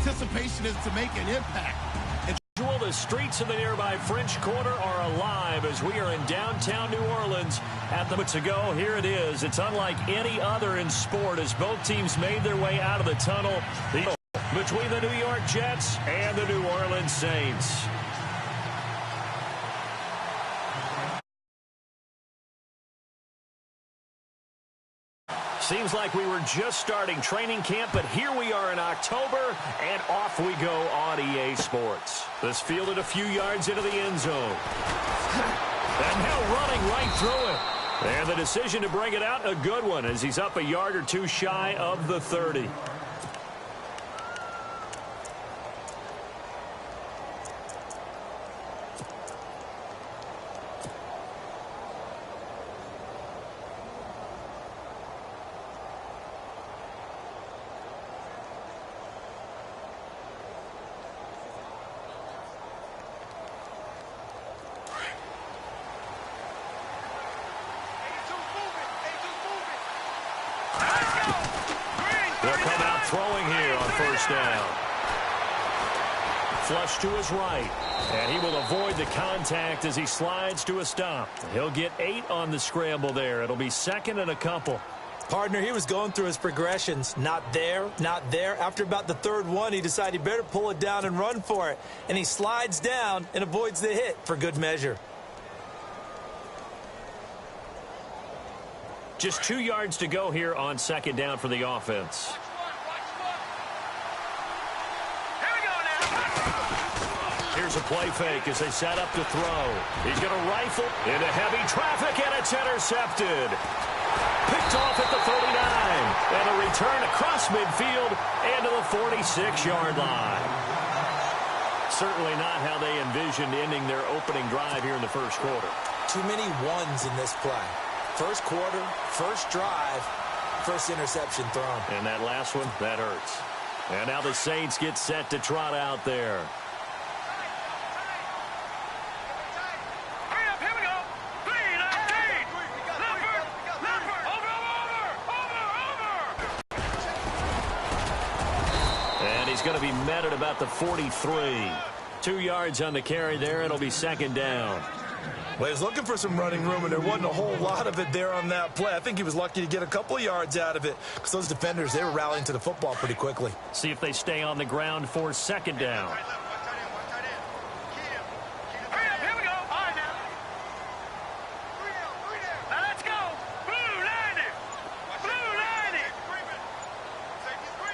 anticipation is to make an impact. The streets of the nearby French Quarter are alive as we are in downtown New Orleans at the to go. Here it is. It's unlike any other in sport as both teams made their way out of the tunnel between the New York Jets and the New Orleans Saints. Seems like we were just starting training camp, but here we are in October, and off we go on EA Sports. This fielded a few yards into the end zone. And now running right through it. And the decision to bring it out, a good one, as he's up a yard or two shy of the 30. Throwing here on first down. Flush to his right. And he will avoid the contact as he slides to a stop. He'll get 8 on the scramble there. It'll be second and a couple. Partner, he was going through his progressions. Not there, not there. After about the third one, he decided he better pull it down and run for it. And he slides down and avoids the hit for good measure. Just 2 yards to go here on second down for the offense. Here's a play fake as they set up to throw. He's going to rifle into heavy traffic, and it's intercepted. Picked off at the 39. And a return across midfield and to the 46-yard line. Certainly not how they envisioned ending their opening drive here in the first quarter. Too many ones in this play. First quarter, first drive, first interception thrown. And that last one, that hurts. And now the Saints get set to trot out there. Going to be met at about the 43. 2 yards on the carry there. It'll be second down. Well, he was looking for some running room, and there wasn't a whole lot of it there on that play. I think he was lucky to get a couple of yards out of it because those defenders, they were rallying to the football pretty quickly. See if they stay on the ground for second down.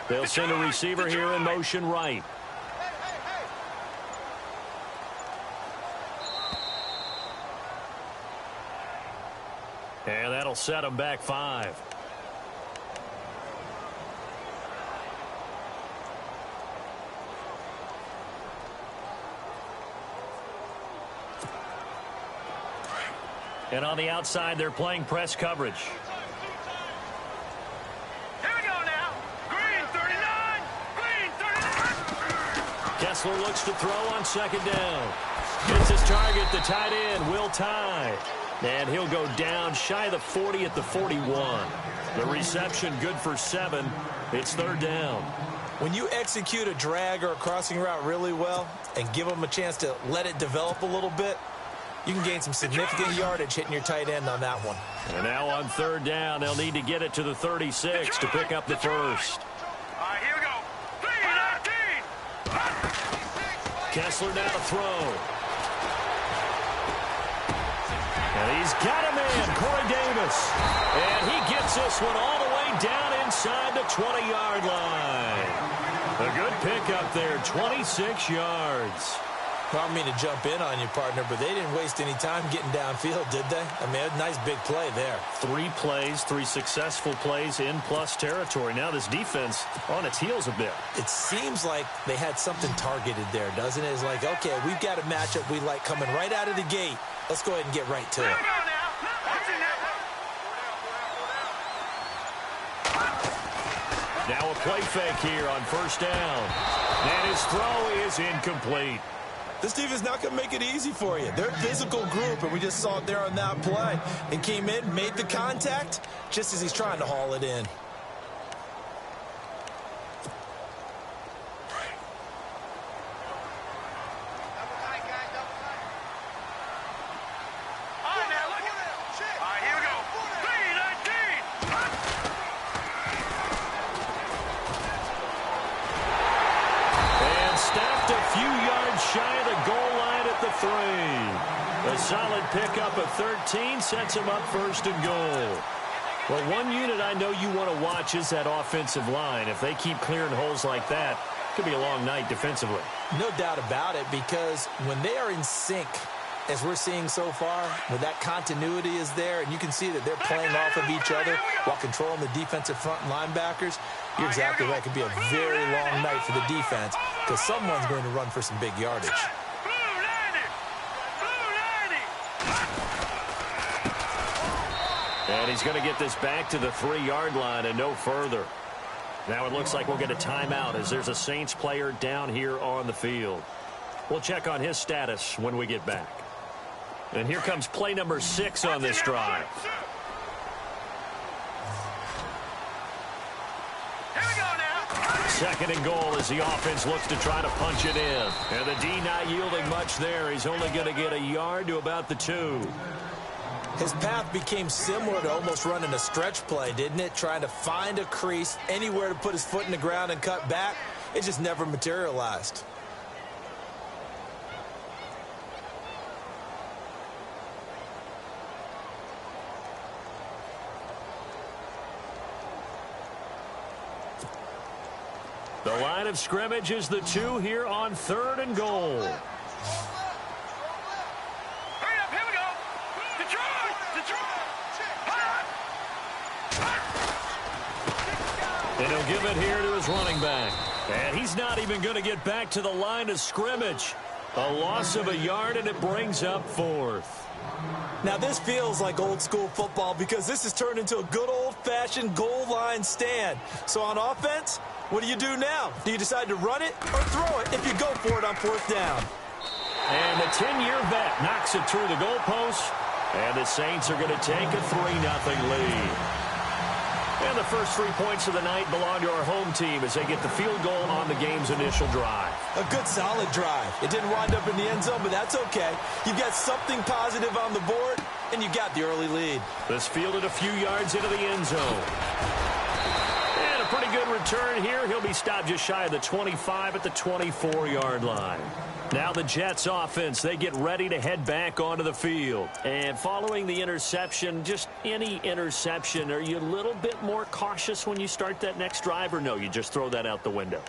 They'll send a receiver here in motion right. And that'll set him back 5. And on the outside, they're playing press coverage. Kessler looks to throw on second down. Gets his target, the tight end, Will Tye. And he'll go down shy of the 40 at the 41. The reception good for 7. It's third down. When you execute a drag or a crossing route really well and give them a chance to let it develop a little bit, you can gain some significant yardage hitting your tight end on that one. And now on third down, they'll need to get it to the 36 to pick up the first. Kessler now to throw. And he's got him in, Corey Davis. And he gets this one all the way down inside the 20-yard line. A good pickup there, 26 yards. I don't mean to jump in on you, partner, but they didn't waste any time getting downfield, did they? I mean, a nice big play there. 3 plays, 3 successful plays in plus territory. Now this defense on its heels a bit. It seems like they had something targeted there, doesn't it? It's like, okay, we've got a matchup we like coming right out of the gate. Let's go ahead and get right to it. Now a play fake here on first down. And his throw is incomplete. This defense not going to make it easy for you. They're a physical group, and we just saw it there on that play. And came in, made the contact, just as he's trying to haul it in. A solid pickup of 13 sets him up first and goal. Well, one unit I know you want to watch is that offensive line. If they keep clearing holes like that, it could be a long night defensively. No doubt about it, because when they are in sync, as we're seeing so far, where that continuity is there, and you can see that they're playing off of each other while controlling the defensive front linebackers, you're exactly right. It could be a very long night for the defense because someone's going to run for some big yardage. And he's going to get this back to the 3-yard line and no further. Now it looks like we'll get a timeout as there's a Saints player down here on the field. We'll check on his status when we get back. And here comes play number 6 on this drive. Here we go now. Second and goal as the offense looks to try to punch it in. And the D not yielding much there. He's only going to get a yard to about the 2. His path became similar to almost running a stretch play, didn't it? Trying to find a crease, anywhere to put his foot in the ground and cut back. It just never materialized. The line of scrimmage is the 2 here on 3rd and goal. Hurry up, here we go. Detroit! And he'll give it here to his running back. And he's not even going to get back to the line of scrimmage. A loss of a yard, and it brings up 4th. Now, this feels like old-school football because this has turned into a good old-fashioned goal line stand. So on offense, what do you do now? Do you decide to run it or throw it if you go for it on 4th down? And the 10-year vet knocks it through the goalpost. And the Saints are going to take a 3-0 lead. And the first 3 points of the night belong to our home team as they get the field goal on the game's initial drive. A good, solid drive. It didn't wind up in the end zone, but that's okay. You've got something positive on the board, and you got the early lead. This fielded a few yards into the end zone. And a pretty good return here. He'll be stopped just shy of the 25 at the 24-yard line. Now the Jets offense, they get ready to head back onto the field. And following the interception, just any interception, are you a little bit more cautious when you start that next drive, or no, you just throw that out the window?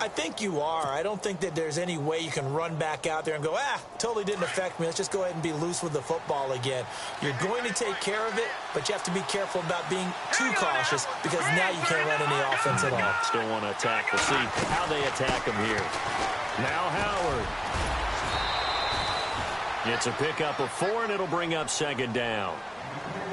I think you are. I don't think that there's any way you can run back out there and go, totally didn't affect me. Let's just go ahead and be loose with the football again. You're going to take care of it, but you have to be careful about being too cautious because now you can't run any offense at all. Still want to attack. We'll see how they attack him here. Now Howard. It's a pickup of 4, and it'll bring up 2nd down.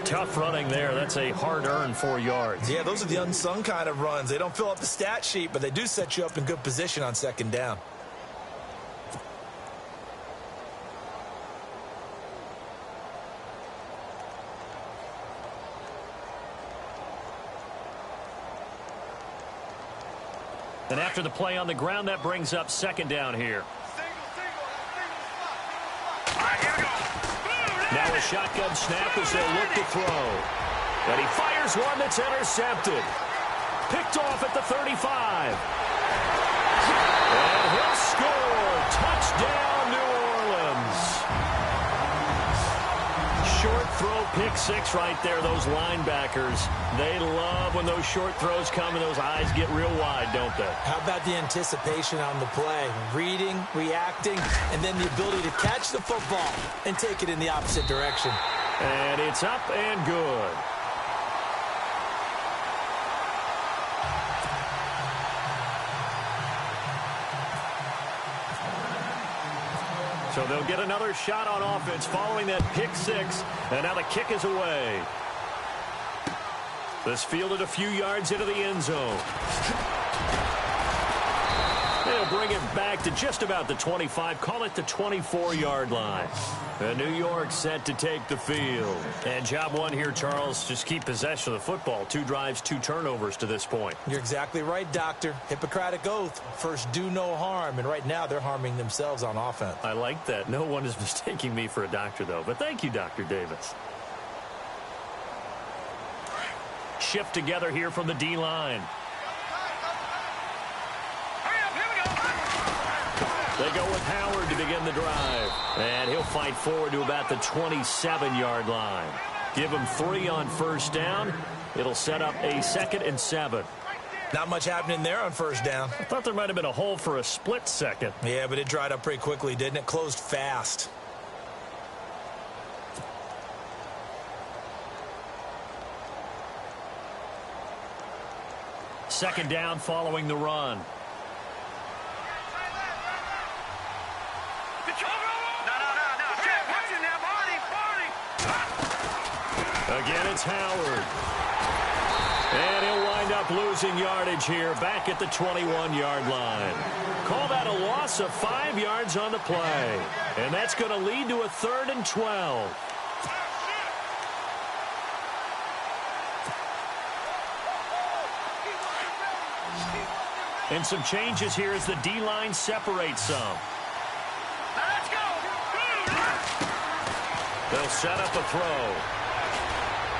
Tough running there. That's a hard-earned 4 yards. Yeah, those are the unsung kind of runs. They don't fill up the stat sheet, but they do set you up in good position on 2nd down. And after the play on the ground, that brings up 2nd down here. Now a shotgun snap as they look to throw. And he fires one that's intercepted. Picked off at the 35. And he'll score. Touchdown, New Orleans. Short throw, pick 6 right there. Those linebackers, they love when those short throws come and those eyes get real wide, don't they? How about the anticipation on the play? Reading, reacting, and then the ability to catch the football and take it in the opposite direction. And it's up and good. So they'll get another shot on offense following that pick 6. And now the kick is away. This fielded a few yards into the end zone. They'll bring it back to just about the 25. Call it the 24-yard line. And New York set to take the field. And job one here, Charles, just keep possession of the football. 2 drives, 2 turnovers to this point. You're exactly right, Doctor. Hippocratic oath. First, do no harm. And right now, they're harming themselves on offense. I like that. No one is mistaking me for a doctor, though. But thank you, Dr. Davis. Shift together here from the D-line. Hurry up, here we go. They go with Howard to begin the drive. And he'll fight forward to about the 27-yard line. Give him 3 on first down. It'll set up a 2nd and 7. Not much happening there on first down. I thought there might have been a hole for a split second. Yeah, but it dried up pretty quickly, didn't it? Closed fast. Second down following the run. Again, it's Howard. And he'll wind up losing yardage here back at the 21-yard line. Call that a loss of 5 yards on the play. And that's going to lead to a 3rd and 12. And some changes here as the D-line separates some. Let's go. They'll set up a throw.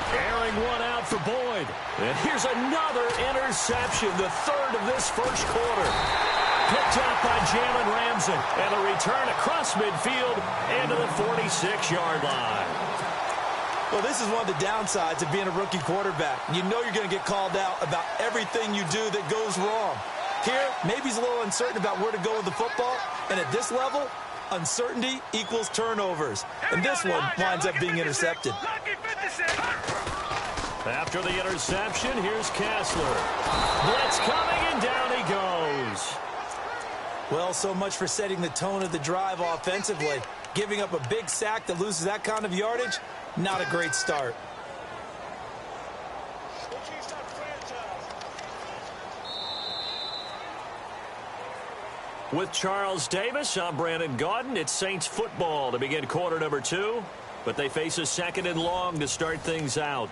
Airing one out for Boyd. And here's another interception, the 3rd of this first quarter. Picked up by Jalen Ramsey. And a return across midfield into the 46-yard line. Well, this is one of the downsides of being a rookie quarterback. You know you're going to get called out about everything you do that goes wrong. Here, maybe he's a little uncertain about where to go with the football. And at this level, uncertainty equals turnovers. And this one winds up being intercepted. After the interception, here's Kessler. Blitz coming, and down he goes. Well, so much for setting the tone of the drive offensively. Giving up a big sack that loses that kind of yardage, not a great start. With Charles Davis, I'm Brandon Gaudin. It's Saints football to begin quarter number 2, but they face a 2nd and long to start things out.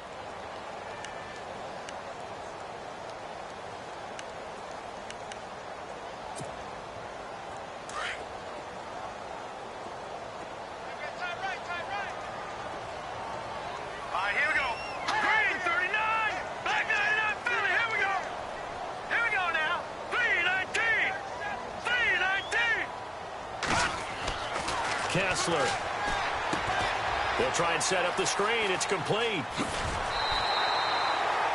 Kessler. They'll try and set up the screen. It's complete.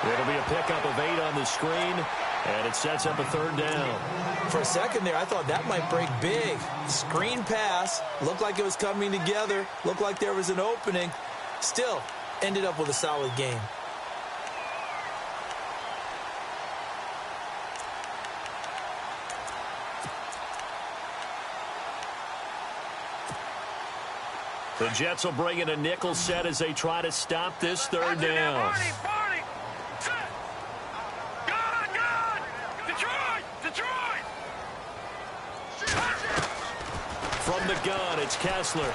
It'll be a pickup of 8 on the screen, and it sets up a 3rd down. For a second there, I thought that might break big. Screen pass. Looked like it was coming together. Looked like there was an opening. Still, ended up with a solid game. The Jets will bring in a nickel set as they try to stop this 3rd down. From the gun, it's Kessler.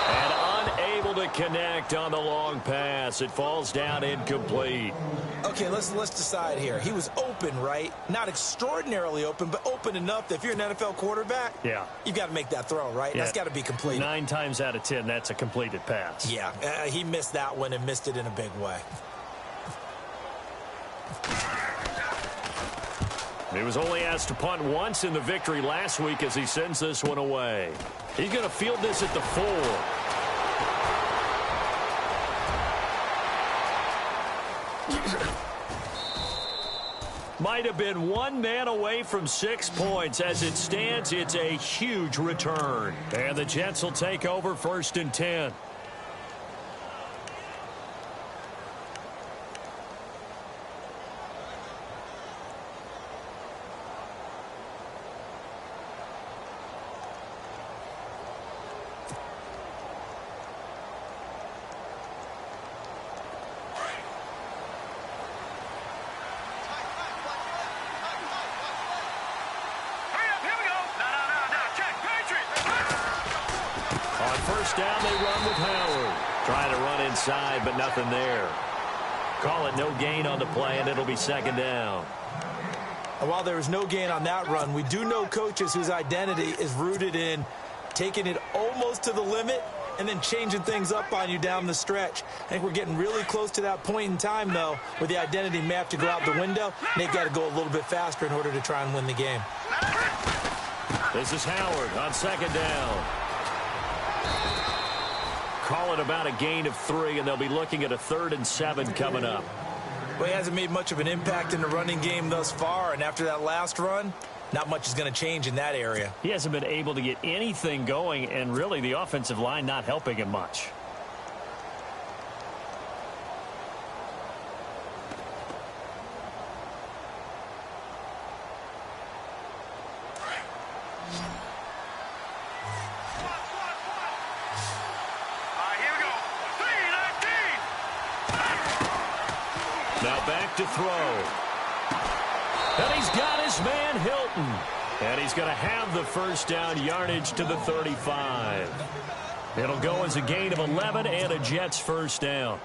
And unable to connect on the long pass. It falls down incomplete. Okay, let's decide here. He was open, right? Not extraordinarily open, but open enough that if you're an NFL quarterback, yeah, you got to make that throw, right? Yeah. That's got to be completed. 9 times out of 10, that's a completed pass. Yeah, he missed that one and missed it in a big way. He was only asked to punt once in the victory last week as he sends this one away. He's going to field this at the 4. Might have been 1 man away from 6 points. As it stands, it's a huge return. And the Jets will take over 1st and 10. Down they run with Howard. Trying to run inside, but nothing there. Call it no gain on the play, and it'll be 2nd down. And while there was no gain on that run, we do know coaches whose identity is rooted in taking it almost to the limit and then changing things up on you down the stretch. I think we're getting really close to that point in time, though, where the identity may have to go out the window, and they've got to go a little bit faster in order to try and win the game. This is Howard on second down. Call it about a gain of 3, and they'll be looking at a 3rd and 7 coming up. Well, he hasn't made much of an impact in the running game thus far, and after that last run, not much is going to change in that area. He hasn't been able to get anything going, and really the offensive line not helping him much. Now back to throw. And he's got his man Hilton. And he's going to have the first down yardage to the 35. It'll go as a gain of 11 and a Jets first down.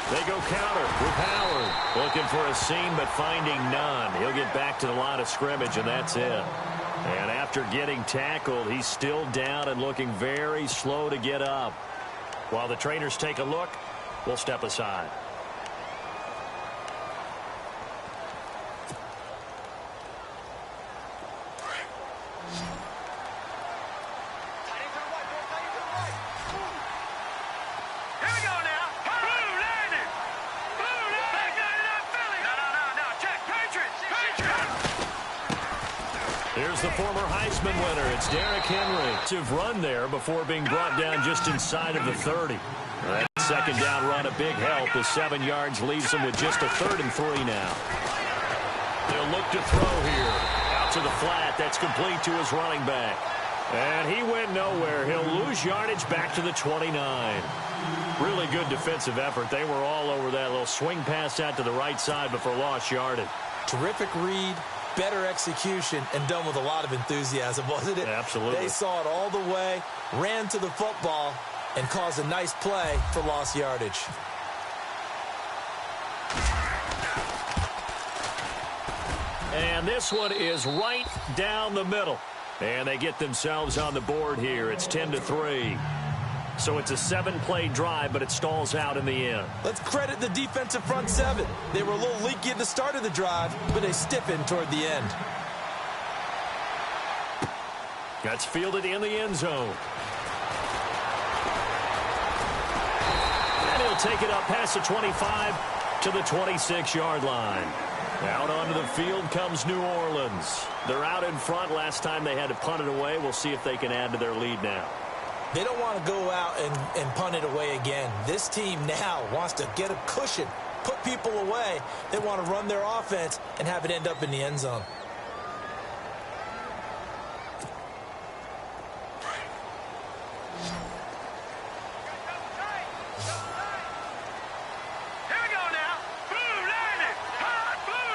They go counter with Howard. Looking for a seam, but finding none. He'll get back to the line of scrimmage, and that's it. And after getting tackled, he's still down and looking very slow to get up. While the trainers take a look, we'll step aside. Here's the former Heisman winner. It's Derrick Henry. To run there before being brought down just inside of the 30. That second down run, a big help. The 7 yards leaves him with just a 3rd and 3 now. They'll look to throw here. Out to the flat. That's complete to his running back. And he went nowhere. He'll lose yardage back to the 29. Really good defensive effort. They were all over that little swing pass out to the right side before lost yardage. Terrific read. Better execution, and done with a lot of enthusiasm, wasn't it? Absolutely. They saw it all the way, ran to the football, and caused a nice play for lost yardage. And this one is right down the middle. And they get themselves on the board here. It's 10-3. So it's a 7-play drive, but it stalls out in the end. Let's credit the defensive front 7. They were a little leaky at the start of the drive, but they stiffened toward the end. That's fielded in the end zone. And he'll take it up past the 25 to the 26-yard line. Out onto the field comes New Orleans. They're out in front. Last time they had to punt it away. We'll see if they can add to their lead now. They don't want to go out and punt it away again. This team now wants to get a cushion, put people away. They want to run their offense and have it end up in the end zone. Here we go now. Blue 90. Hot blue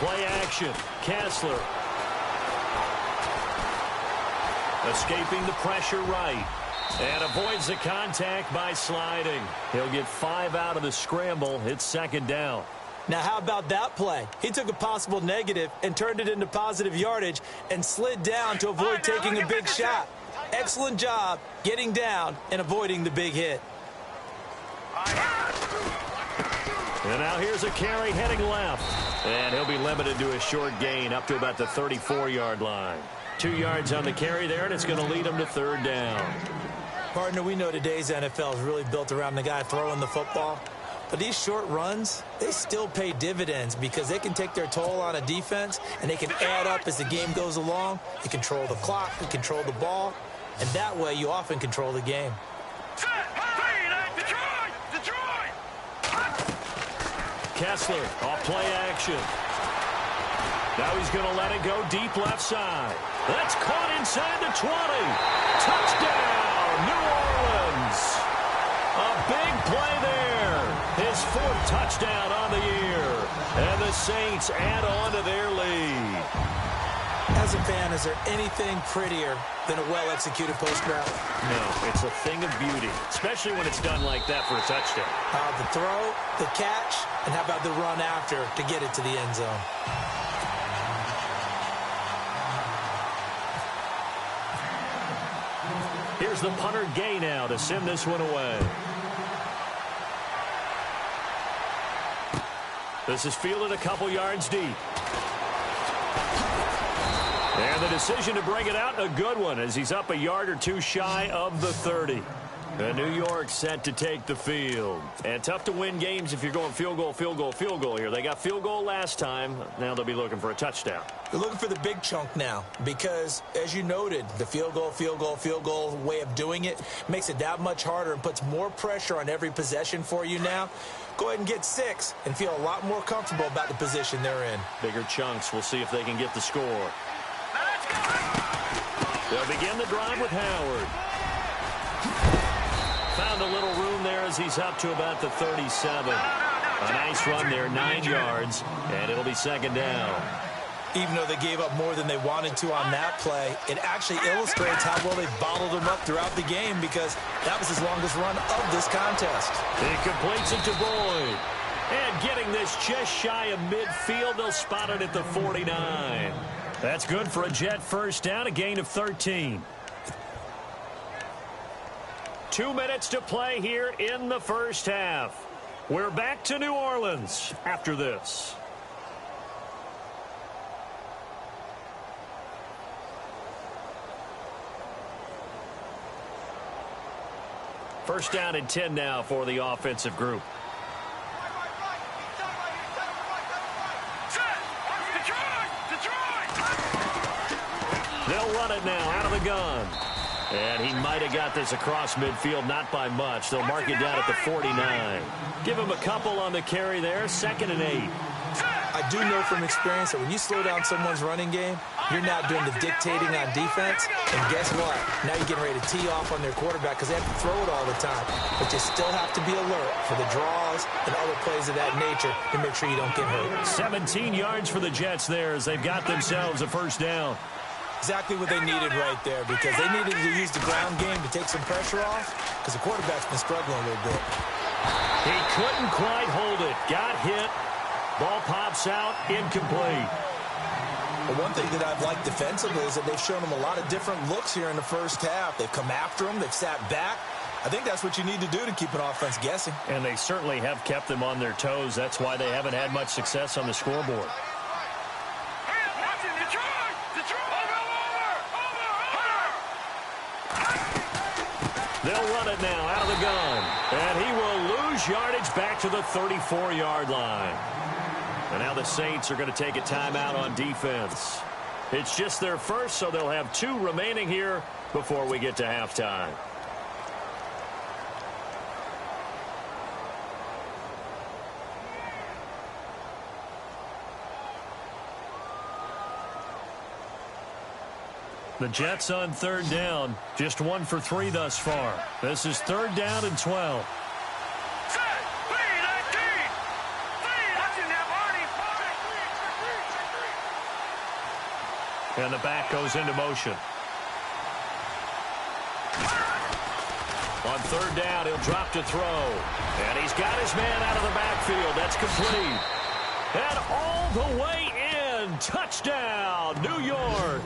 90. Play action. Kessler. Escaping the pressure right. And avoids the contact by sliding. He'll get 5 out of the scramble. It's second down. Now, how about that play? He took a possible negative and turned it into positive yardage and slid down to avoid taking a big shot. Excellent job getting down and avoiding the big hit. And now here's a carry heading left. And he'll be limited to a short gain up to about the 34-yard line. 2 yards on the carry there, and it's going to lead him to 3rd down. Partner, we know today's NFL is really built around the guy throwing the football. But these short runs, they still pay dividends because they can take their toll on a defense, and they can add up as the game goes along. You control the clock, you control the ball, and that way you often control the game. Kessler off play action. Now he's going to let it go deep left side. That's caught inside the 20. Touchdown, New Orleans. A big play there. His fourth touchdown on the year. And the Saints add on to their lead. As a fan, is there anything prettier than a well-executed post route? No, it's a thing of beauty, especially when it's done like that for a touchdown. The throw, the catch, and how about the run after to get it to the end zone? Here's the punter Gay now to send this one away. This is fielded a couple yards deep. And the decision to bring it out, a good one, as he's up a yard or two shy of the 30. And New York set to take the field. And tough to win games if you're going field goal, field goal, field goal here. They got field goal last time. Now they'll be looking for a touchdown. They're looking for the big chunk now because, as you noted, the field goal way of doing it makes it that much harder and puts more pressure on every possession for you now. Go ahead and get 6 and feel a lot more comfortable about the position they're in. Bigger chunks. We'll see if they can get the score. They'll begin the drive with Howard. Found a little room there as he's up to about the 37. A nice run there, 9 yards, and it'll be second down. Even though they gave up more than they wanted to on that play, it actually illustrates how well they bottled them up throughout the game because that was his longest run of this contest. He completes it to Boyd. And getting this just shy of midfield, they'll spot it at the 49. That's good for a Jet first down, a gain of 13. 2 minutes to play here in the first half. We're back to New Orleans after this. First down and 10 now for the offensive group. They'll run it now out of the gun. And he might have got this across midfield, not by much. They'll mark it down at the 49. Give him a couple on the carry there, 2nd and 8. I do know from experience that when you slow down someone's running game, you're now doing the dictating on defense. And guess what? Now you're getting ready to tee off on their quarterback because they have to throw it all the time. But you still have to be alert for the draws and other plays of that nature to make sure you don't get hurt. 17 yards for the Jets there as they've got themselves a first down. Exactly what they needed right there because they needed to use the ground game to take some pressure off because the quarterback's been struggling a little bit. He couldn't quite hold it. Got hit. Ball pops out, incomplete. But one thing that I've liked defensively is that they've shown them a lot of different looks here in the first half. They've come after them. They've sat back. I think that's what you need to do to keep an offense guessing. And they certainly have kept them on their toes. That's why they haven't had much success on the scoreboard. They'll run it now out of the gun. And he will lose yardage back to the 34-yard line. And now the Saints are going to take a timeout on defense. It's just their first, so they'll have 2 remaining here before we get to halftime. The Jets on 3rd down. Just 1 for 3 thus far. This is 3rd down and 12. And the back goes into motion. On 3rd down, he'll drop to throw. And he's got his man out of the backfield. That's complete. And all the way in. Touchdown, New York.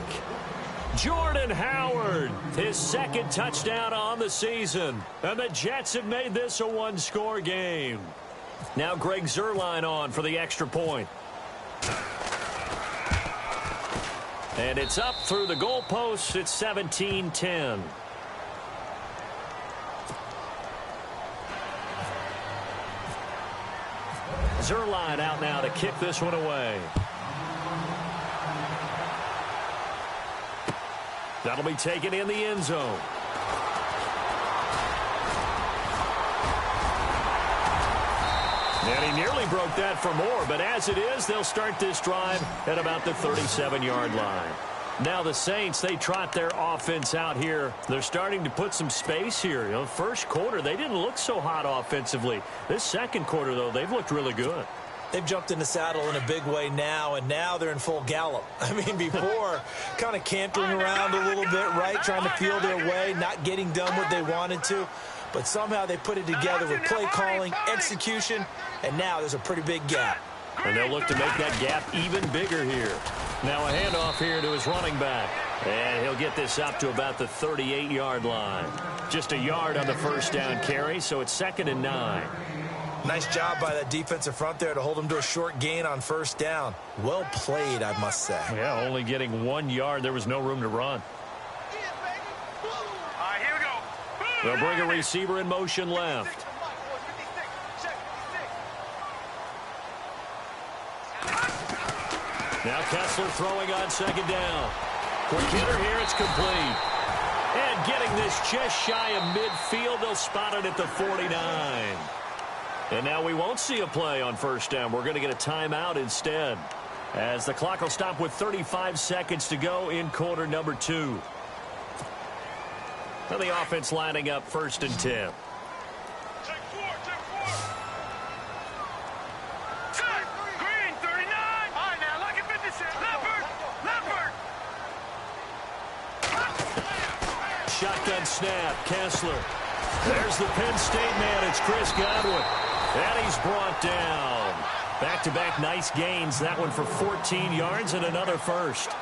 Jordan Howard, his 2nd touchdown on the season. And the Jets have made this a 1-score game. Now Greg Zuerlein on for the extra point. And it's up through the goalposts. It's 17-10. Zuerlein out now to kick this one away. That'll be taken in the end zone. And he nearly broke that for more, but as it is, they'll start this drive at about the 37-yard line. Now the Saints, they trot their offense out here. They're starting to put some space here. You know, first quarter, they didn't look so hot offensively. This second quarter, though, they've looked really good. They've jumped in the saddle in a big way now, and now they're in full gallop. I mean, before, kind of cantering around a little bit, right, trying to feel their way, not getting done what they wanted to. But somehow they put it together with play calling, execution, and now there's a pretty big gap. And they'll look to make that gap even bigger here. Now a handoff here to his running back. And he'll get this up to about the 38-yard line. Just a yard on the first down carry, so it's 2nd and 9. Nice job by that defensive front there to hold him to a short gain on first down. Well played, I must say. Yeah, only getting 1 yard. There was no room to run. Here we go. They'll bring a receiver in motion left. Now Kessler throwing on 2nd down. Quick hitter here, it's complete. And getting this just shy of midfield, they'll spot it at the 49. And now we won't see a play on first down. We're going to get a timeout instead, as the clock will stop with 35 seconds to go in quarter number 2. Now the offense lining up 1st and 10. Shotgun snap, Kessler. There's the Penn State man. It's Chris Godwin. And he's brought down. Back-to-back nice gains. That one for 14 yards and another first.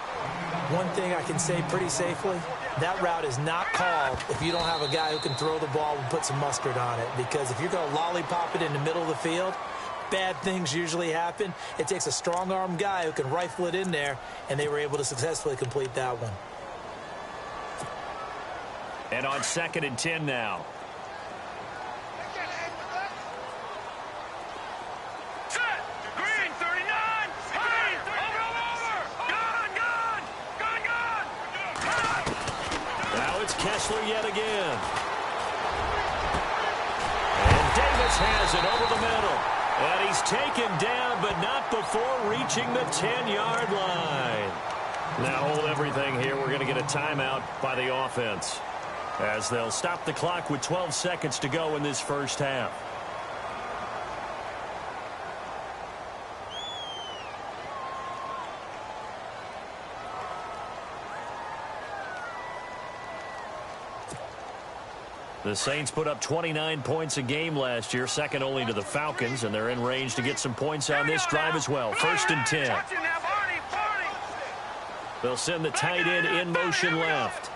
One thing I can say pretty safely, that route is not called if you don't have a guy who can throw the ball and put some mustard on it. Because if you're going to lollipop it in the middle of the field, bad things usually happen. It takes a strong-arm guy who can rifle it in there, and they were able to successfully complete that one. And on 2nd and 10 now. Green, 39. Green, over. Gun. Now it's Kessler yet again. And Davis has it over the middle. And he's taken down, but not before reaching the 10-yard line. Now hold everything here. We're going to get a timeout by the offense, as they'll stop the clock with 12 seconds to go in this first half. The Saints put up 29 points a game last year, second only to the Falcons, and they're in range to get some points on this drive as well. 1st and 10. They'll send the tight end in motion left.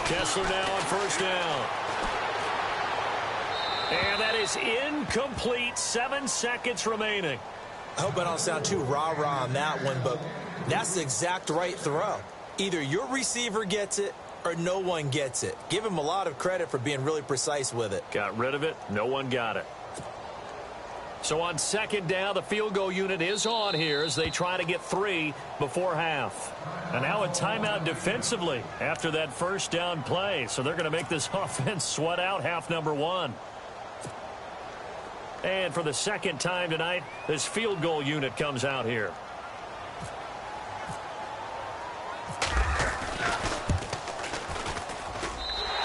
Kessler now on first down. And that is incomplete. 7 seconds remaining. I hope I don't sound too rah-rah on that one, but that's the exact right throw. Either your receiver gets it or no one gets it. Give him a lot of credit for being really precise with it. Got rid of it. No one got it. So on 2nd down, the field goal unit is on here as they try to get 3 before half. And now a timeout defensively after that first down play. So they're going to make this offense sweat out half number 1. And for the second time tonight, this field goal unit comes out here.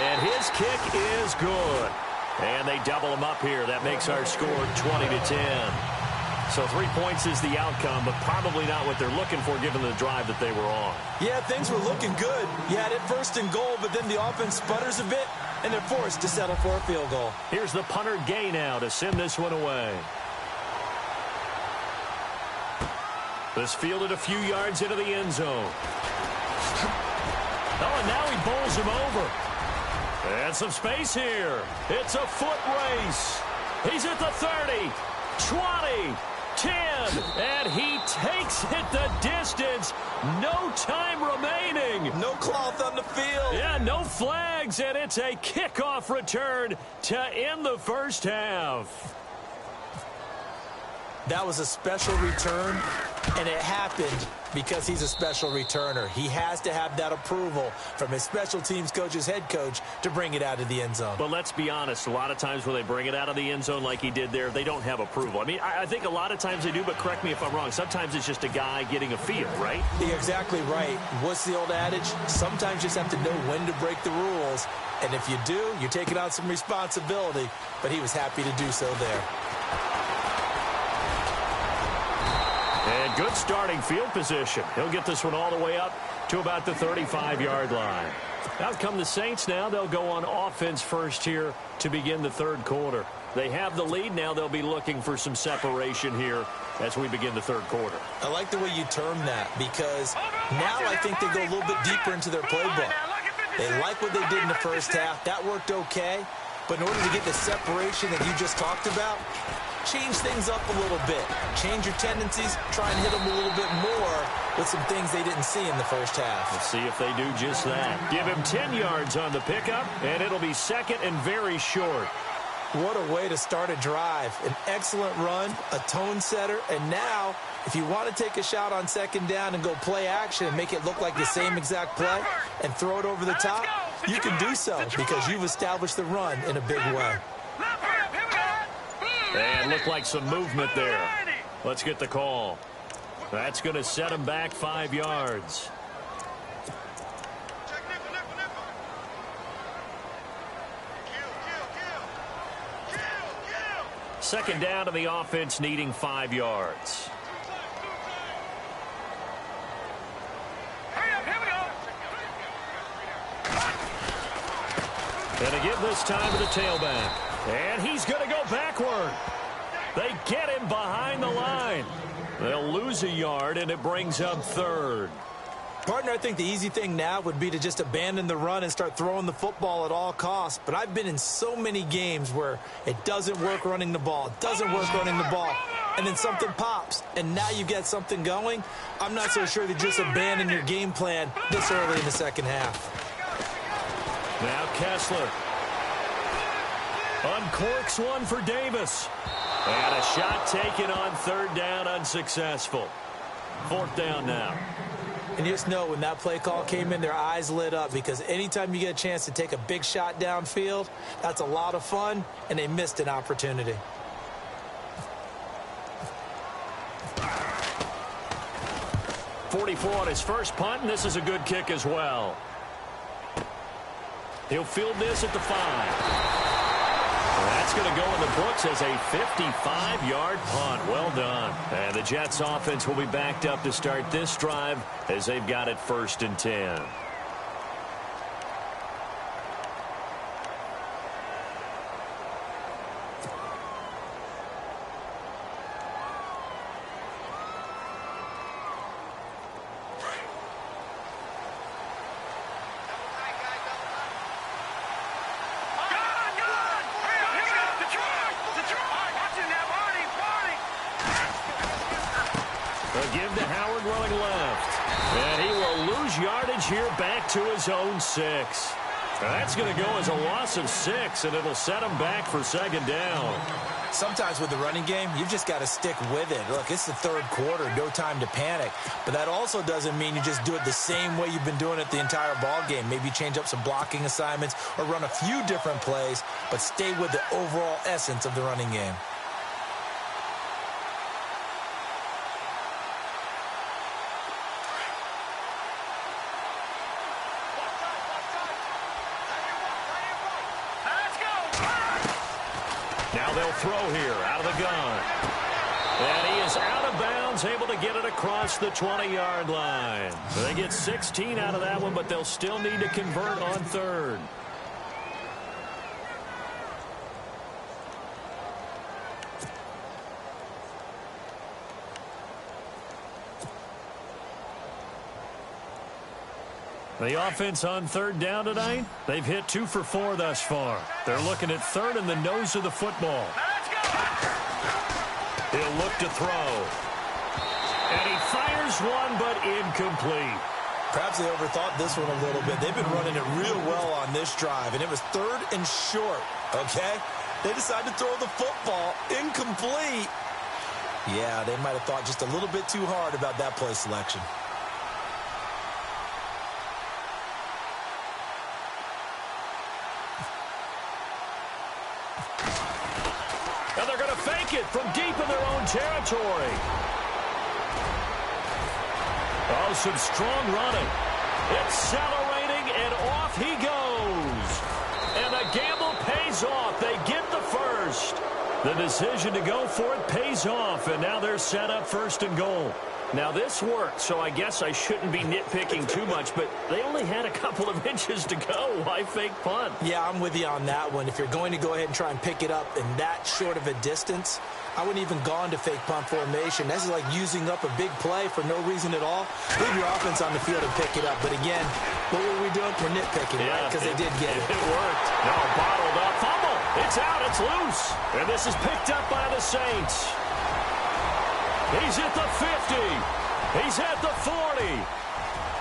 And his kick is good. And they double him up here. That makes our score 20-10. So 3 points is the outcome, but probably not what they're looking for given the drive that they were on. Yeah, things were looking good. You had it 1st and goal, but then the offense sputters a bit, and they're forced to settle for a field goal. Here's the punter Gay now to send this one away. This fielded a few yards into the end zone. Oh, and now he bowls him over. And some space here. It's a foot race. He's at the 30, 20, 10, and he takes it the distance. No time remaining. No cloth on the field. Yeah, no flags, and it's a kickoff return to end the first half. That was a special return, and it happened Because he's a special returner. He has to have that approval from his special teams coach's head coach to bring it out of the end zone. But let's be honest, a lot of times when they bring it out of the end zone like he did there, they don't have approval. I mean, I think a lot of times they do, but correct me if I'm wrong. Sometimes it's just a guy getting a feel, right? You're exactly right. What's the old adage? Sometimes you just have to know when to break the rules. And if you do, you're taking on some responsibility. But he was happy to do so there. And good starting field position. He'll get this one all the way up to about the 35-yard line. Out come the Saints now. They'll go on offense first here to begin the third quarter. They have the lead. Now they'll be looking for some separation here as we begin the third quarter. I like the way you term that because now I think they go a little bit deeper into their playbook. They like what they did in the first half. That worked okay. But in order to get the separation that you just talked about, change things up a little bit. Change your tendencies. Try and hit them a little bit more with some things they didn't see in the first half. Let's see if they do just that. Give him 10 yards on the pickup, and it'll be second and very short. What a way to start a drive. An excellent run, a tone setter, and now if you want to take a shot on second down and go play action and make it look like the same exact play and throw it over the top, you can do so because you've established the run in a big way. And looked like some movement there. Let's get the call. That's going to set him back 5 yards. Second down to the offense, needing 5 yards. And to give this time to the tailback. And he's going to go backward. They get him behind the line. They'll lose a yard, and it brings up third. Partner, I think the easy thing now would be to just abandon the run and start throwing the football at all costs. But I've been in so many games where it doesn't work running the ball. It doesn't work running the ball. And then something pops, and now you get something going. I'm not so sure that just abandon your game plan this early in the second half. Now Kessler uncorks one for Davis. And a shot taken on third down, unsuccessful. Fourth down now. And you just know when that play call came in, their eyes lit up because anytime you get a chance to take a big shot downfield, that's a lot of fun, and they missed an opportunity. .44 on his first punt, and this is a good kick as well. He'll field this at the 5. That's going to go in the books as a 55-yard punt. Well done. And the Jets offense will be backed up to start this drive as they've got it 1st and 10. Give to Howard running left. And he will lose yardage here back to his own 6. That's going to go as a loss of 6, and it'll set him back for second down. Sometimes with the running game, you've just got to stick with it. Look, it's the third quarter, no time to panic. But that also doesn't mean you just do it the same way you've been doing it the entire ball game. Maybe change up some blocking assignments or run a few different plays, but stay with the overall essence of the running game. Now they'll throw here out of the gun. And he is out of bounds, able to get it across the 20-yard line. So they get 16 out of that one, but they'll still need to convert on third. The offense on third down tonight, they've hit 2 for 4 thus far. They're looking at third in the nose of the football. He'll look to throw. And he fires one, but incomplete. Perhaps they overthought this one a little bit. They've been running it real well on this drive, and it was 3rd and short, okay? They decided to throw the football incomplete. Yeah, they might have thought just a little bit too hard about that play selection. And they're going to fake it from deep in their own territory. Oh, some strong running. Accelerating, and off he goes. And the gamble pays off. They get the first. The decision to go for it pays off, and now they're set up 1st and goal. Now, this worked, so I guess I shouldn't be nitpicking too much, but they only had a couple of inches to go. Why fake punt? Yeah, I'm with you on that one. If you're going to go ahead and try and pick it up in that short of a distance, I wouldn't even gone to fake punt formation. This is like using up a big play for no reason at all. Leave your offense on the field and pick it up. But again, what were we doing? We're nitpicking, right? Because they did get it. It worked. No, bottled up. Fumble. It's out. It's loose. And this is picked up by the Saints. He's at the 50. He's at the 40.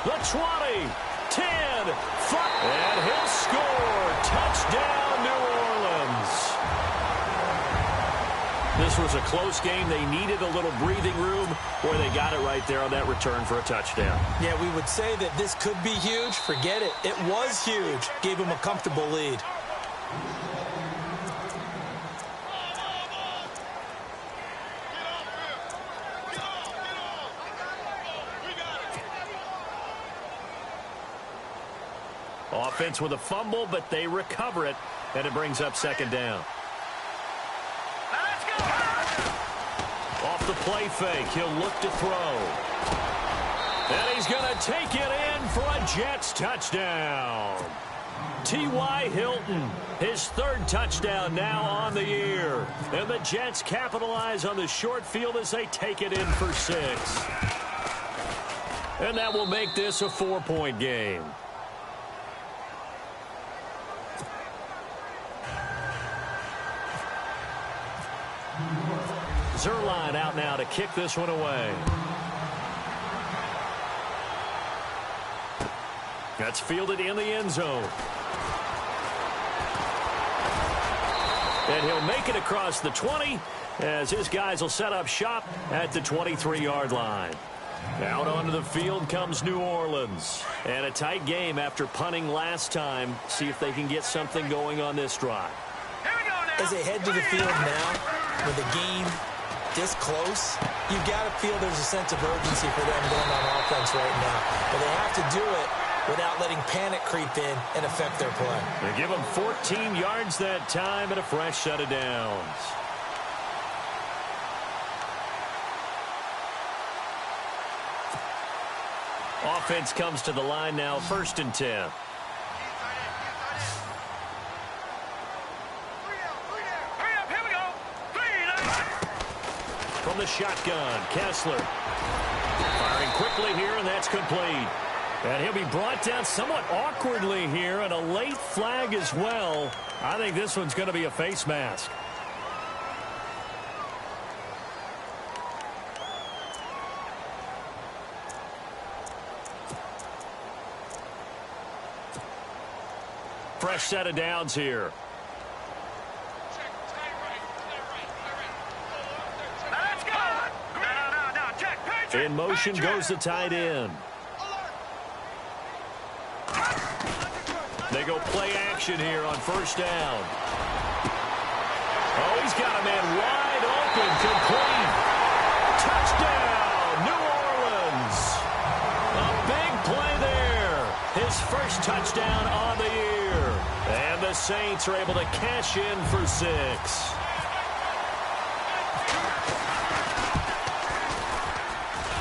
The 20. 10. 5. And he'll score. Touchdown, New Orleans. This was a close game. They needed a little breathing room, where they got it right there on that return for a touchdown. Yeah, we would say that this could be huge. Forget it. It was huge. Gave him a comfortable lead. Offense with a fumble, but they recover it, and it brings up 2nd down. Let's go! Off the play fake, he'll look to throw. And he's going to take it in for a Jets touchdown. T.Y. Hilton, his 3rd touchdown now on the year. And the Jets capitalize on the short field as they take it in for 6. And that will make this a 4-point game. Zerline out now to kick this one away. That's fielded in the end zone. And he'll make it across the 20 as his guys will set up shop at the 23-yard line. Out onto the field comes New Orleans. And a tight game after punting last time. See if they can get something going on this drive. Here we go now. As they head to the field now, with the game this close, you've got to feel there's a sense of urgency for them going on offense right now. But they have to do it without letting panic creep in and affect their play. They give them 14 yards that time and a fresh set of downs. Offense comes to the line now, 1st and 10. From the shotgun, Kessler. Firing quickly here, and that's complete. And he'll be brought down somewhat awkwardly here, and a late flag as well. I think this one's going to be a face mask. Fresh set of downs here. In motion goes the tight end. They go play action here on 1st down. Oh, he's got a man wide open, complete. Touchdown, New Orleans. A big play there. His 1st touchdown on the year. And the Saints are able to cash in for 6.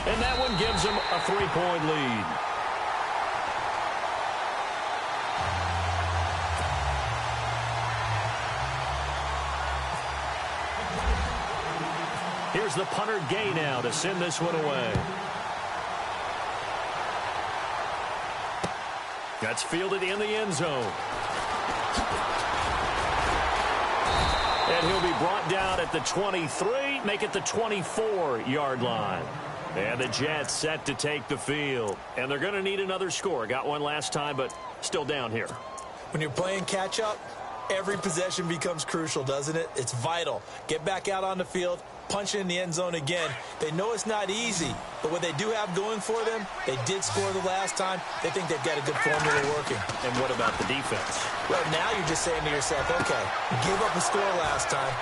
And that one gives them a 3-point lead. Here's the punter Gay now to send this one away. That's fielded in the end zone. And he'll be brought down at the 23, make it the 24-yard line. And the Jets set to take the field. And they're going to need another score. Got one last time, but still down here. When you're playing catch-up, Every possession becomes crucial, doesn't it? It's vital. Get back out on the field, punch it in the end zone again. They know it's not easy, but what they do have going for them, they did score the last time. They think they've got a good formula working. And what about the defense? Well, now you're just saying to yourself, okay, we gave up a score last time.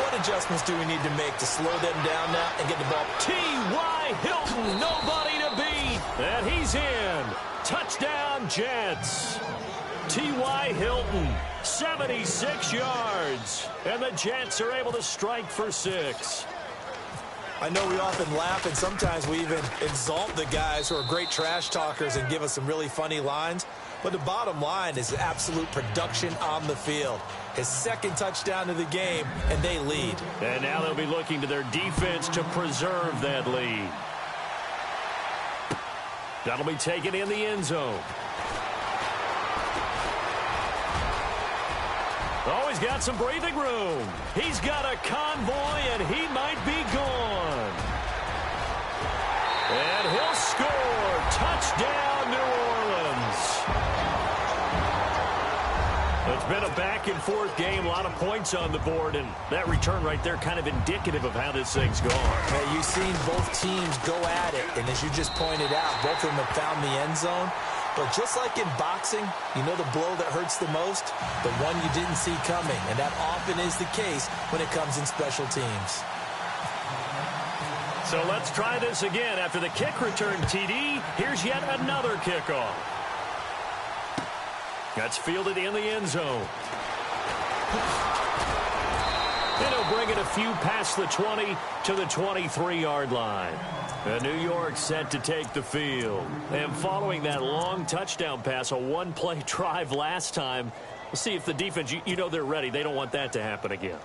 What adjustments do we need to make to slow them down now and get the ball? T.Y. Hilton, nobody to beat. And he's in. Touchdown, Jets. T.Y. Hilton, 76 yards. And the Jets are able to strike for 6. I know we often laugh, and sometimes we even exalt the guys who are great trash talkers and give us some really funny lines. But the bottom line is absolute production on the field. His second touchdown of the game, and they lead. And now they'll be looking to their defense to preserve that lead. That'll be taken in the end zone. Oh, he's got some breathing room. He's got a convoy, and he might be gone. And he'll score. Touchdown, New Orleans. It's been a back-and-forth game, a lot of points on the board, and that return right there kind of indicative of how this thing's gone. Yeah, you've seen both teams go at it, and as you just pointed out, both of them have found the end zone. But just like in boxing, you know the blow that hurts the most? The one you didn't see coming, and that often is the case when it comes in special teams. So let's try this again. After the kick return TD, here's yet another kickoff. That's fielded in the end zone. And he'll bring it a few past the 20 to the 23-yard line. And New York set to take the field. And following that long touchdown pass, a one-play drive last time, we'll see if the defense, you know they're ready. They don't want that to happen again.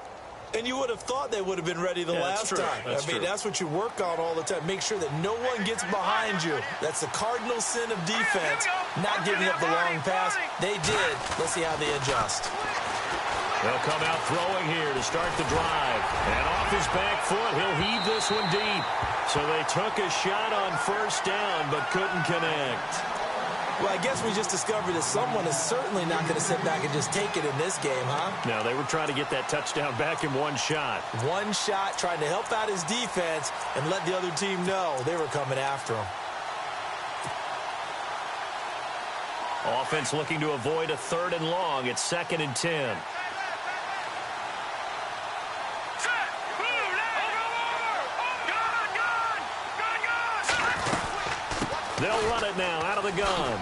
And you would have thought they would have been ready the last time. That's what you work on all the time. Make sure that no one gets behind you. That's the cardinal sin of defense, not giving up the long pass. They did. Let's see how they adjust. They'll come out throwing here to start the drive. And off his back foot, he'll heave this one deep. So they took a shot on first down, but couldn't connect. Well, I guess we just discovered that someone is certainly not going to sit back and just take it in this game, huh? No, they were trying to get that touchdown back in one shot. One shot, trying to help out his defense and let the other team know they were coming after him. Offense looking to avoid a 3rd and long. It's 2nd and 10. They'll run it now out of the gun.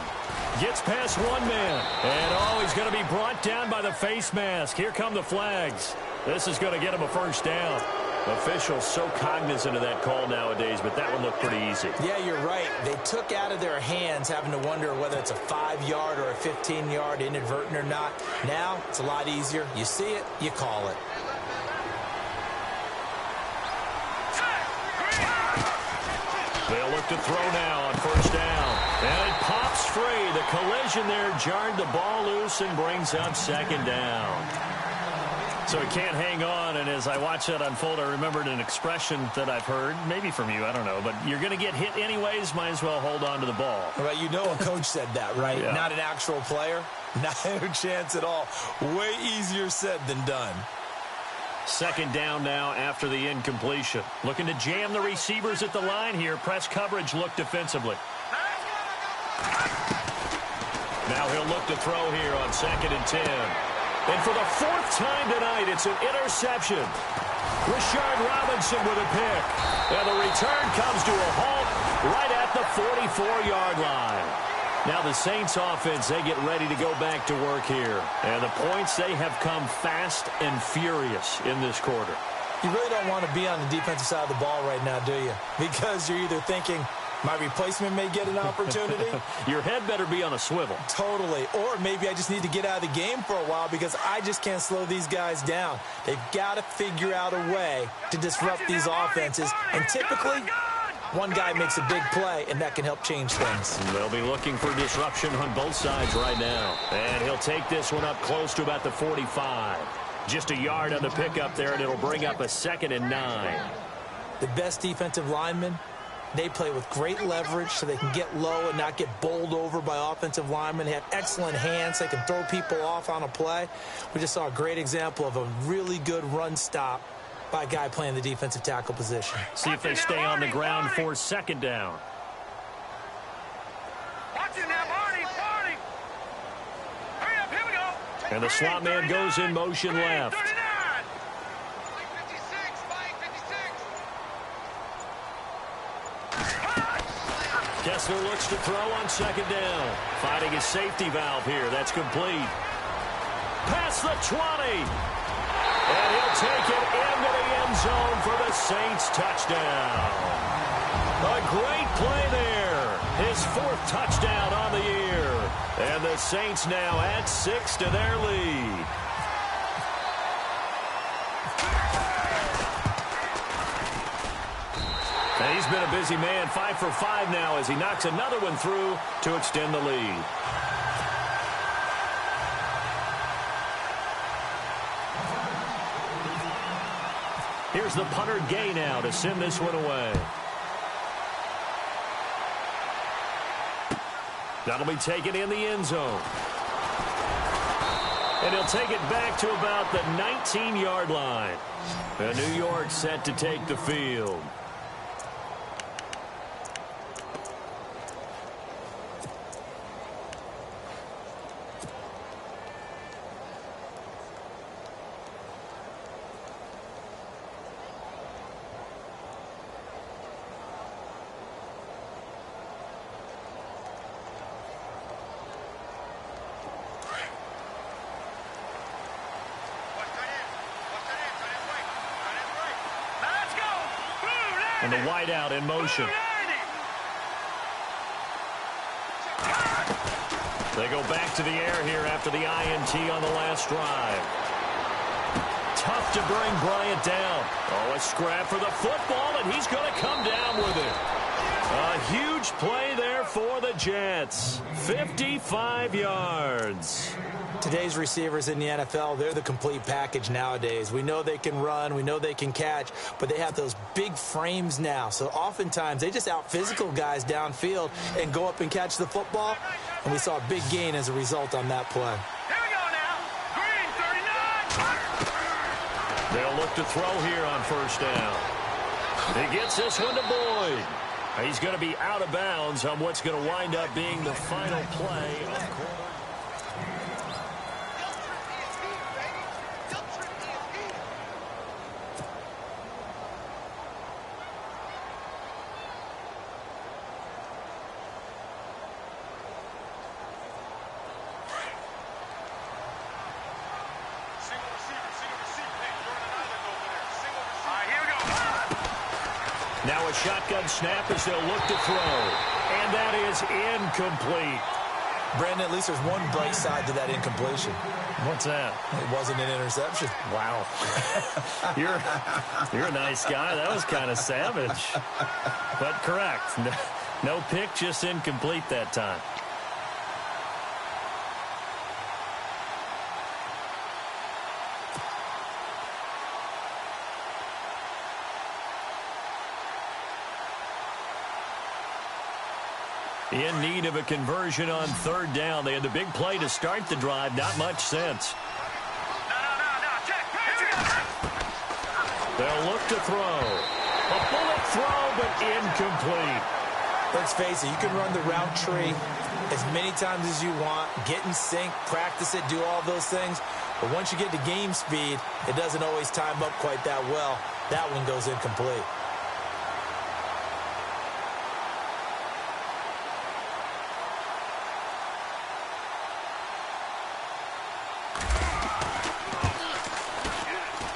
Gets past one man. And, oh, he's going to be brought down by the face mask. Here come the flags. This is going to get him a first down. Officials so cognizant of that call nowadays, but that one looked pretty easy. Yeah, you're right. They took out of their hands having to wonder whether it's a 5-yard or a 15-yard inadvertent or not. Now, it's a lot easier. You see it, you call it. They'll look to throw now on first down. And it pops free. The collision there jarred the ball loose and brings up 2nd down. So he can't hang on, and as I watch that unfold, I remembered an expression that I've heard, maybe from you, I don't know, but you're going to get hit anyways, might as well hold on to the ball. Well, you know a coach said that, right? Yeah. Not an actual player. Not a chance at all. Way easier said than done. 2nd down now after the incompletion. Looking to jam the receivers at the line here. Press coverage look defensively. Now he'll look to throw here on 2nd and 10. And for the 4th time tonight, it's an interception. Rashard Robinson with a pick. And the return comes to a halt right at the 44-yard line. Now the Saints offense, they get ready to go back to work here. And the points, they have come fast and furious in this quarter. You really don't want to be on the defensive side of the ball right now, do you? Because you're either thinking, my replacement may get an opportunity. Your head better be on a swivel. Totally. Or maybe I just need to get out of the game for a while because I just can't slow these guys down. They've got to figure out a way to disrupt these offenses. And typically, one guy makes a big play, and that can help change things. They'll be looking for disruption on both sides right now. And he'll take this one up close to about the 45. Just a yard on the pickup there, and it'll bring up a 2nd and 9. The best defensive lineman They play with great leverage so they can get low and not get bowled over by offensive linemen. They have excellent hands. They can throw people off on a play. We just saw a great example of a really good run stop by a guy playing the defensive tackle position. See if they stay on the ground for second down. Watching now, Barney. Hurry up, here we go. And the slot man goes in motion left. 39. Kessler looks to throw on second down. Finding his safety valve here. That's complete. Past the 20. And he'll take it into the end zone for the Saints touchdown. A great play there. His fourth touchdown on the year. And the Saints now add 6 to their lead. And he's been a busy man, 5 for 5 now as he knocks another one through to extend the lead. Here's the punter Gay now to send this one away. That'll be taken in the end zone. And he'll take it back to about the 19-yard line. And New York set to take the field. And the wideout in motion. They go back to the air here after the INT on the last drive. Tough to bring Bryant down. Oh, a scrap for the football, and he's going to come down with it. A huge play there for the Jets. 55 yards. Today's receivers in the NFL, they're the complete package nowadays. We know they can run, we know they can catch, but they have those big frames now. So oftentimes they just out-physical guys downfield and go up and catch the football. And we saw a big gain as a result on that play. Here we go now. Green, 39. They'll look to throw here on first down. He gets this one to Boyd. He's going to be out of bounds on what's going to wind up being the final play of quarter. Now a shotgun snap as they'll look to throw. And that is incomplete. Brandon, at least there's one bright side to that incompletion. What's that? It wasn't an interception. Wow. You're a nice guy. That was kind of savage. But correct. No pick, just incomplete that time. In need of a conversion on third down. They had the big play to start the drive. Not much sense. No, check. They'll look to throw. A bullet throw, but incomplete. Let's face it, you can run the route tree as many times as you want, get in sync, practice it, do all those things. But once you get to game speed, it doesn't always time up quite that well. That one goes incomplete.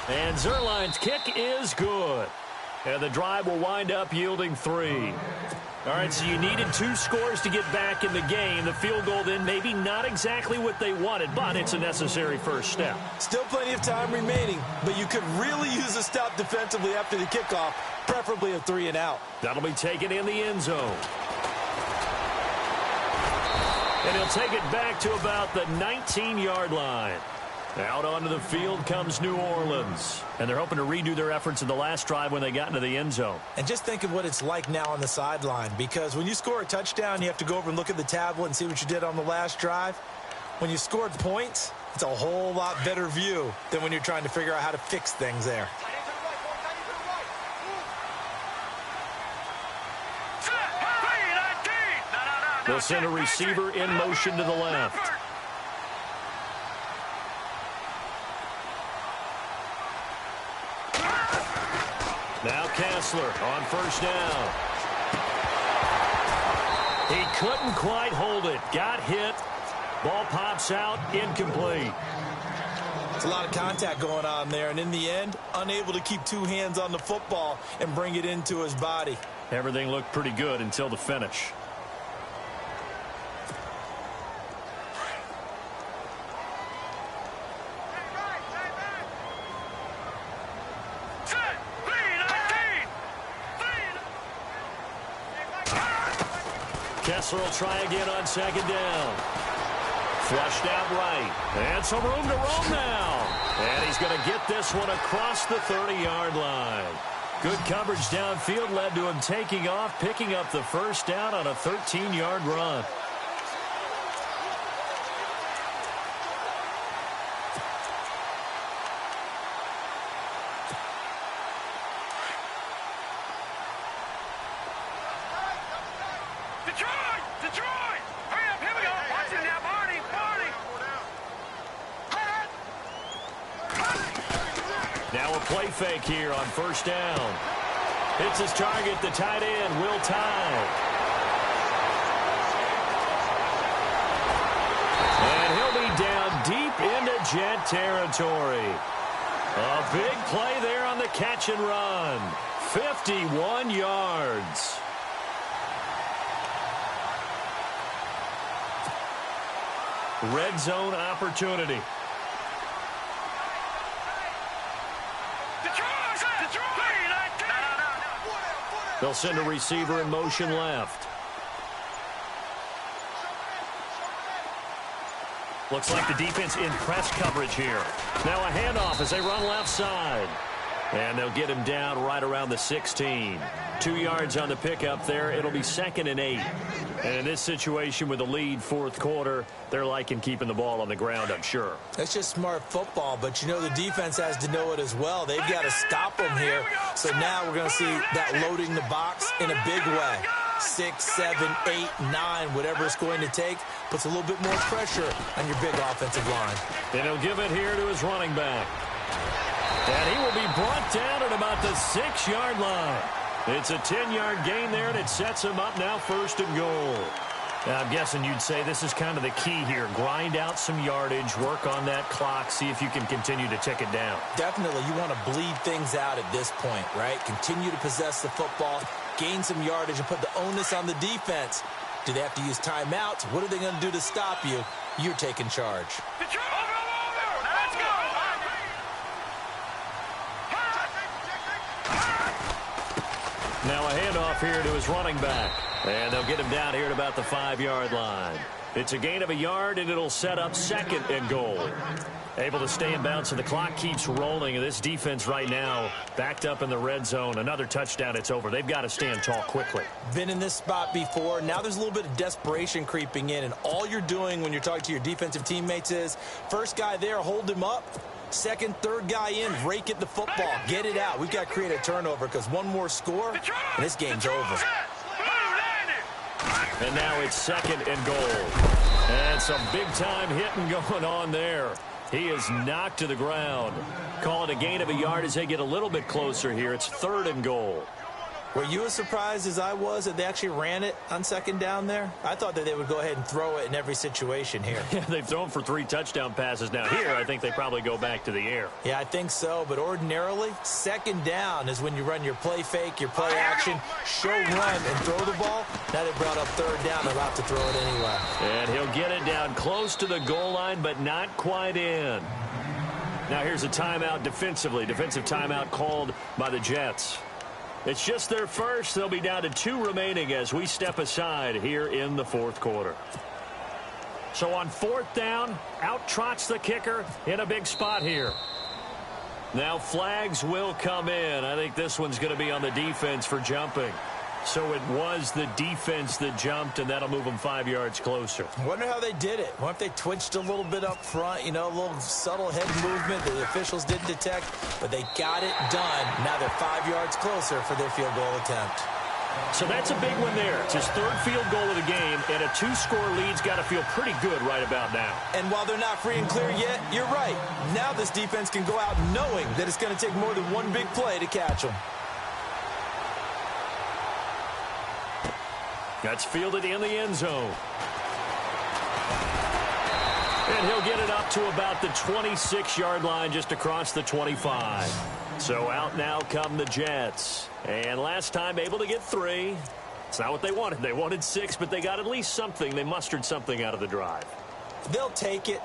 And Zerline's kick is good. And the drive will wind up yielding 3. All right, so you needed 2 scores to get back in the game. The field goal then maybe not exactly what they wanted, but it's a necessary first step. Still plenty of time remaining, but you could really use a stop defensively after the kickoff, preferably a 3 and out. That'll be taken in the end zone. And he'll take it back to about the 19-yard line. Out onto the field comes New Orleans. And they're hoping to redo their efforts in the last drive when they got into the end zone. And just think of what it's like now on the sideline, because when you score a touchdown, you have to go over and look at the tablet and see what you did on the last drive. When you scored points, it's a whole lot better view than when you're trying to figure out how to fix things there. They'll send a receiver in motion to the left. Now Kessler on first down. He couldn't quite hold it. Got hit. Ball pops out. Incomplete. It's a lot of contact going on there, and in the end, unable to keep two hands on the football and bring it into his body. Everything looked pretty good until the finish. Kessler will try again on second down. Flushed out right. And some room to roam now. And he's going to get this one across the 30-yard line. Good coverage downfield led to him taking off, picking up the first down on a 13-yard run. Detroit! Hurry up, here we go. Watch it now, Barney. Now a play fake here on first down. Hits his target, the tight end, Will Tye. And he'll be down deep into Jet territory. A big play there on the catch and run. 51 yards. Red zone opportunity. They'll send a receiver in motion left. Looks like the defense in press coverage here. Now a handoff as they run left side. And they'll get him down right around the 16. 2 yards on the pickup there. It'll be 2nd and 8. And in this situation with the lead fourth quarter, they're liking keeping the ball on the ground, I'm sure. That's just smart football, but you know the defense has to know it as well. They've got to stop them here. So now we're going to see that loading the box in a big way. 6, 7, 8, 9, whatever it's going to take, puts a little bit more pressure on your big offensive line. And he'll give it here to his running back. And he will be brought down at about the 6-yard line. It's a 10-yard gain there, and it sets him up now 1st and goal. Now, I'm guessing you'd say this is kind of the key here. Grind out some yardage, work on that clock, see if you can continue to tick it down. Definitely. You want to bleed things out at this point, right? Continue to possess the football, gain some yardage, and put the onus on the defense. Do they have to use timeouts? What are they going to do to stop you? You're taking charge. Let's go! Now a handoff here to his running back. And they'll get him down here at about the 5-yard line. It's a gain of a yard, and it'll set up 2nd and goal. Able to stay in bounds, so the clock keeps rolling. And this defense right now backed up in the red zone. Another touchdown, it's over. They've got to stand tall quickly. Been in this spot before. Now there's a little bit of desperation creeping in. And all you're doing when you're talking to your defensive teammates is, first guy there, hold him up. Second, third guy in, rake at the football. Get it out. We've got to create a turnover because one more score, and this game's over. And now it's 2nd and goal. And some big-time hitting going on there. He is knocked to the ground. Call it a gain of a yard as they get a little bit closer here. It's 3rd and goal. Were you as surprised as I was that they actually ran it on 2nd down there? I thought that they would go ahead and throw it in every situation here. Yeah, they've thrown for 3 touchdown passes. Now here, I think they probably go back to the air. Yeah, I think so. But ordinarily, 2nd down is when you run your play fake, your play action, show run, and throw the ball. Now they brought up 3rd down. They're about to throw it anyway. And he'll get it down close to the goal line, but not quite in. Now here's a timeout defensively. Defensive timeout called by the Jets. It's just their first. They'll be down to 2 remaining as we step aside here in the fourth quarter. So on 4th down, out trots the kicker in a big spot here. Now flags will come in. I think this one's going to be on the defense for jumping. So it was the defense that jumped, and that'll move them 5 yards closer. I wonder how they did it. What if they twitched a little bit up front, you know, a little subtle head movement that the officials didn't detect, but they got it done. Now they're 5 yards closer for their field goal attempt. So that's a big one there. It's his 3rd field goal of the game, and a 2-score lead's got to feel pretty good right about now. And while they're not free and clear yet, you're right. Now this defense can go out knowing that it's going to take more than one big play to catch them. That's fielded in the end zone. And he'll get it up to about the 26-yard line, just across the 25. So out now come the Jets. And last time able to get 3. It's not what they wanted. They wanted 6, but they got at least something. They mustered something out of the drive. They'll take it.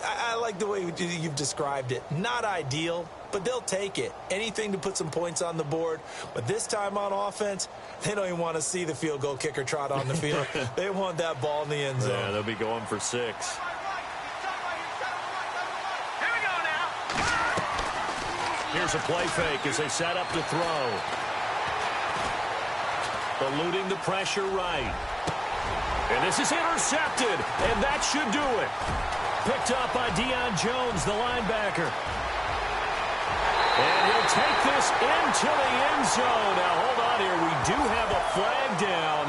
I like the way you've described it. Not ideal, but they'll take it. Anything to put some points on the board. But this time on offense, they don't even want to see the field goal kicker trot on the field. They want that ball in the end zone. Yeah, they'll be going for 6. Here we go now. Here's a play fake as they set up to throw. Eluding the pressure right. And this is intercepted, and that should do it. Picked up by Deion Jones, the linebacker. And he'll take this into the end zone. Now, hold on here. We do have a flag down.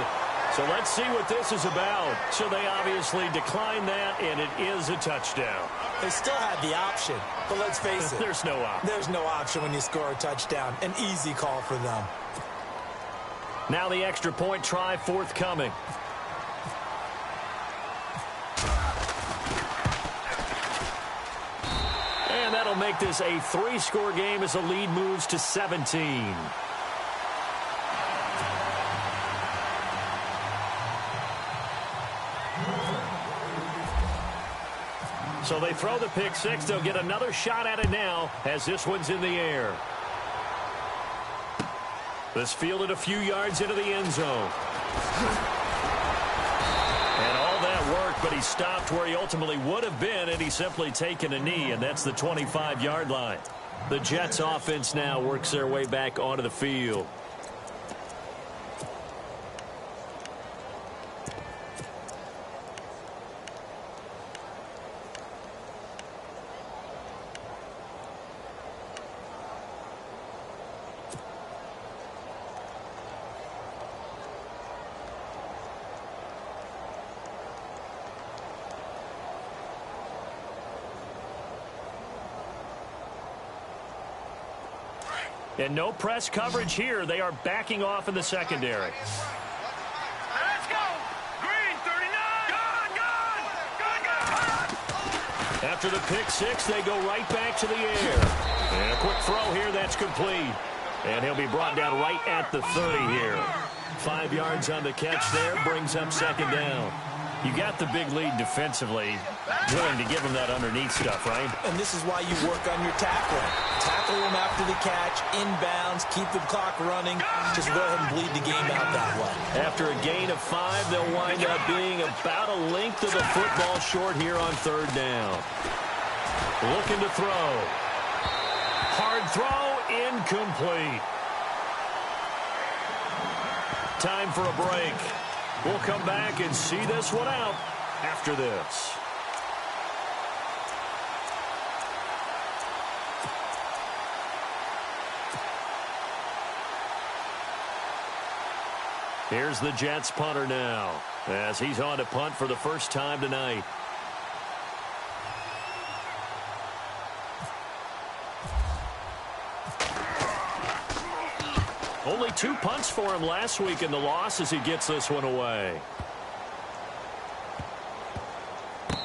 So let's see what this is about. So they obviously declined that, and it is a touchdown. They still had the option, but let's face it. There's no option. There's no option when you score a touchdown. An easy call for them. Now the extra point try forthcoming. And that'll make this a 3-score game as the lead moves to 17. So they throw the pick 6. They'll get another shot at it now as this one's in the air. This fielded a few yards into the end zone. And all that worked, but he stopped where he ultimately would have been, and he's simply taken a knee, and that's the 25-yard line. The Jets offense now works their way back onto the field. And no press coverage here. They are backing off in the secondary. Let's go. Green, 39. Good. After the pick 6, they go right back to the air. And a quick throw here. That's complete. And he'll be brought down right at the 30 here. 5 yards on the catch there. Brings up 2nd down. You got the big lead defensively. Willing to give them that underneath stuff, right? And this is why you work on your tackling. Tackle them after the catch, inbounds, keep the clock running. Just go ahead and bleed the game out that way. After a gain of 5, they'll wind up being about a length of the football short here on 3rd down. Looking to throw. Hard throw, incomplete. Time for a break. We'll come back and see this one out after this. Here's the Jets punter now as he's on to punt for the first time tonight. Only 2 punts for him last week in the loss as he gets this one away.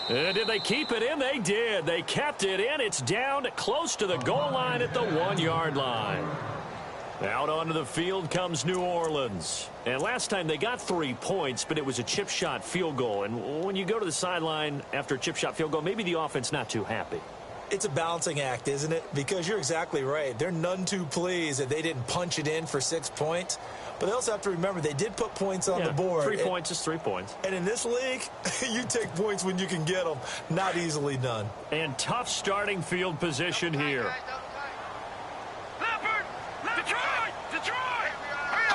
And did they keep it in? They did. They kept it in. It's down close to the goal line at the 1-yard line. Out onto the field comes New Orleans. And last time they got 3 points, but it was a chip shot field goal. And when you go to the sideline after a chip shot field goal, maybe the offense not too happy. It's a balancing act, isn't it? Because you're exactly right. They're none too pleased that they didn't punch it in for 6 points. But they also have to remember they did put points on the board. 3 points is 3 points. And in this league, you take points when you can get them. Not easily done. And tough starting field position here. Leopard! Detroit! Detroit!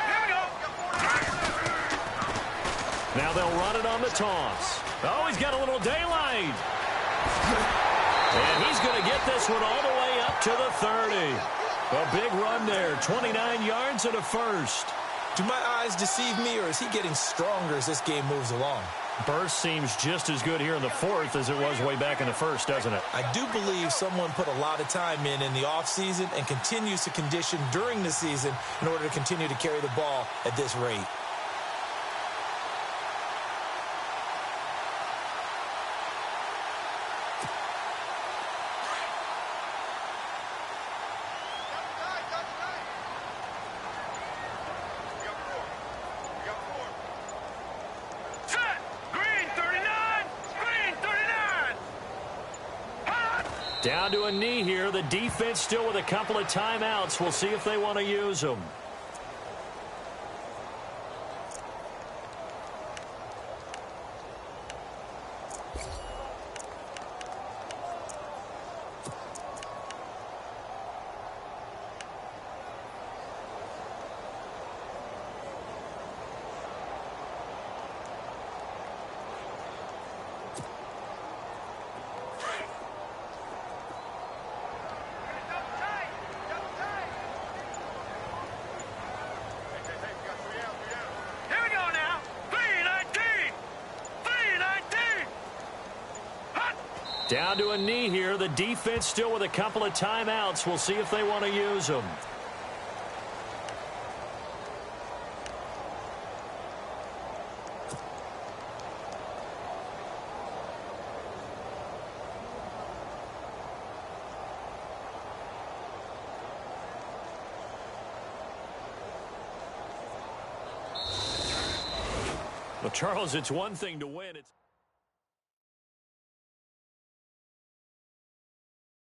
Here we go! Now they'll run it on the toss. Oh, he's got a little daylight. And he's going to get this one all the way up to the 30. A big run there, 29 yards and a first. Do my eyes deceive me, or is he getting stronger as this game moves along? Burst seems just as good here in the fourth as it was way back in the first, doesn't it? I do believe someone put a lot of time in the offseason and continues to condition during the season in order to continue to carry the ball at this rate. Down to a knee here. The defense still with a couple of timeouts. We'll see if they want to use them. Down to a knee here. The defense still with a couple of timeouts. We'll see if they want to use them. Well, Charles, it's one thing to win. It's